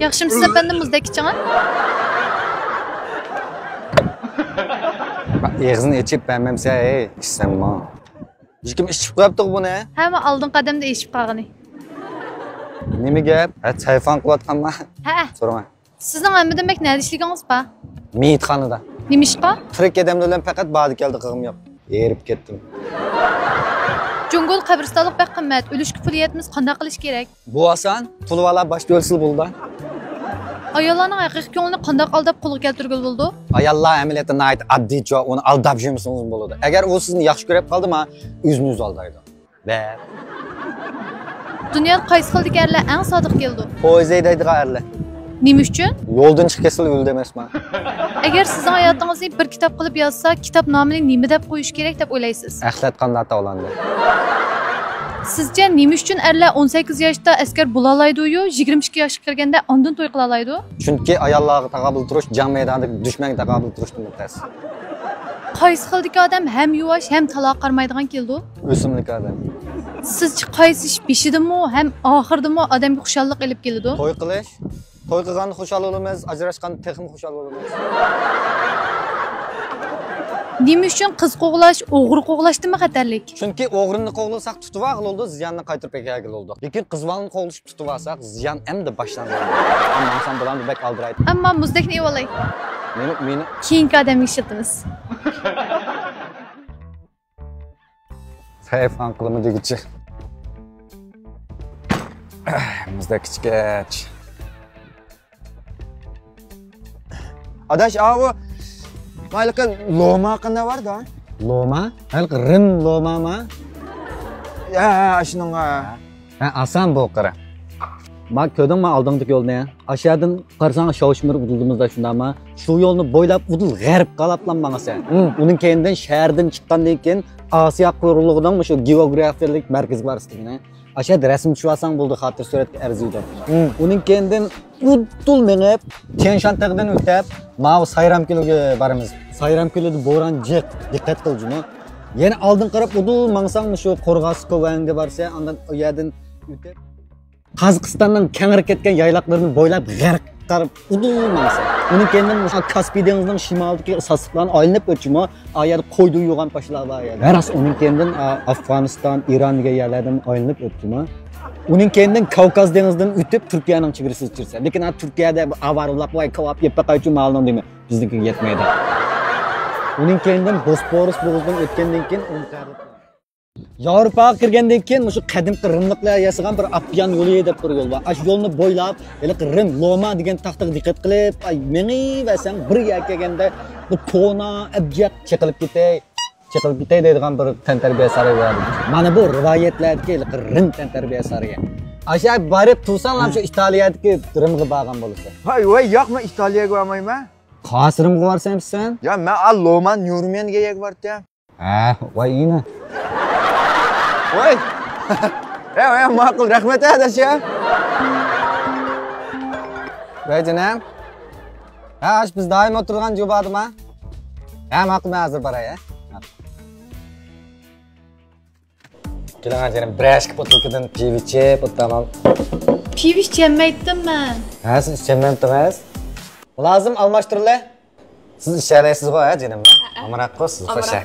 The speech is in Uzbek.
Yaxshimisiz efendim muzdek ichaman? Ağzını içip beğenmemse istemem. Kim içip koyaptı bunu? Hamma oldin qadamda eshib qolgani. Nima gap? Telefon qilayotganmi? Ha. So'rama. Sizning nima demak nima ishligingiz bor? Meyitxonada. Nima ish bor? Tirik odamlar bilan faqat badi keldi qilg'im yo'q. Erib ketdim. Jungul qabristonlik bak qimmat. O'lishga pul yetmas, qanday qilish kerak? Bu oson. Pul vala boshqa o'lsil bo'ldi. Ayollarning haqiqiy ko'nglini qanday aldab qo'lga keltirgil bo'ldi? Ayollar amaliyotda nayt oddiy jo, uni aldab yursangiz bo'ladi. Agar u sizni yaxshi ko'rib qoldimi, o'zini aldaydi. Va Dunyoda qaysi xildagi erlar eng sodiq keldi? Poeziyadagi erlar. Nima uchun? Yo'ldan chiqib ketsa o'ldi emasman. Agar sizning hayotingizni bir kitob qilib yozsa, kitob nomini nima deb qo'yish kerak deb o'ylaysiz? Axlat qanday tavlandi? Sizce nima uchun erlar 18 yoshda askar bo'la oladi-yu, 22 yoshga kirganda ondan to'y qila oladi? Chunki ayollarga taqobil turish jang maydonidagi dushmanga taqobil turishdan muttas. Qaysi xildagi odam ham yuvosh, ham taloq qarmaydigan keldi? O'simlik odam. Sizcha qaysi ish beshidimi, ham oxirdimi odamga xushallik olib keladi? To'y qilish. To'y qilganda xushal bo'lamiz, ajrashganda texnik xushal bo'lamiz. Nima uchun qiz qo'g'lash, o'g'ri qo'g'lashdimi xatarlik? Chunki o'g'rini qo'g'lasak tutib oldi, ziyonni qaytarib kelgan oldi. Lekin qizvalni qo'g'lashib tutib olsak, ziyon endi boshlandi. Ammo inson bilan bek aldiraydi. Ammo muzdakni evolay. Meni Keyingi odamga ishlatamiz. Telefon qilimi degichi. Muzdak ichgach. Adash, avu mayliqa loma qanday var-da? Loma? Halqa rim lomami? Ya, shunga. Ha, oson bu qara. Men ko'rdimmi oldingdagi yo'lni? Aşağıdan qarasang Shoshmir udildimizda shundami? Shu yo'lni bo'ylab udil g'arb qalaplanmasa. Uning keyindan shahardan chiqqandan keyin Osiyo quyrug'idan shu geografiyalik markaz bor istigini. Aşağıda rasm tushasang bo'ldi, xotir suratga arziydi. Uning keyindan udil menib, Tianshantadan o'tib, Mao Sayram ko'liga boramiz. Sayram ko'lida bo'ron jiq, diqqat qilingmi? Yana oldin qarab udil mangsang shu Qo'rg'oskovanga borsa, undan u yerdan o'tib Qozog'istonning kengayib ketgan yayloqlarini bo'ylab g'arb qarab udulmasa. Uning kendan Kaspiy dengizining shimolidagi sasiqlarni aylanib o'tishmi, ayar qo'ydi yo'g'an pashlar bor edi. Ras uning kendan Afg'oniston, Eronga yerlardan aylanib o'tishmi. Uning kendan Kavkaz dengizidan o'tib Turkiyaning chegarasiga chiqsa. Lekin Turkiyada avarlab voy kavab yeb qaqaychi ma'lum deymi, biznikiga yetmaydi. Uning kendan Bosporus bo'g'ozidan o'tgandan keyin Yevropaga kirgandan keyin shu qadimgi rimliklar yasagan bir Apyan yo'li deb bir yo'l bor. Ash yo'lni bo'ylab, Rim Loma degan taxtaga diqqat qilib, mengivasang bir yer kelganda bu kona abjad chiqilib ketay deydigan bir tantarbiya sari bor. Mana bu rivoyatlardagi Rim tantarbiya sariga. Asha borib tursanlar shu Italiyadagi Rimga borgan bo'lsa. Hay voy, yo'q, men Italiyaga bormayman. Qaysi Rimga borsan sen? Ya, men Loman Nurmeniga bordim. Ha, voy ina. Voy. Ey, ma'qul, rahmat adash ya. Voy jinam. Ha, biz doim o'tirgan joy bordimi? Ha, ma'qul, men hozir boray, ha. Keling, jinim, brashka potlikadan pivo ichib, o'taman. Pivo ichmaydim men. Ha, siz ichmayapsiz? Lozim almashtirlar. Siz ichalaysiz-ku, ha, jinim? Amroq qo'ysiz, xo'sh.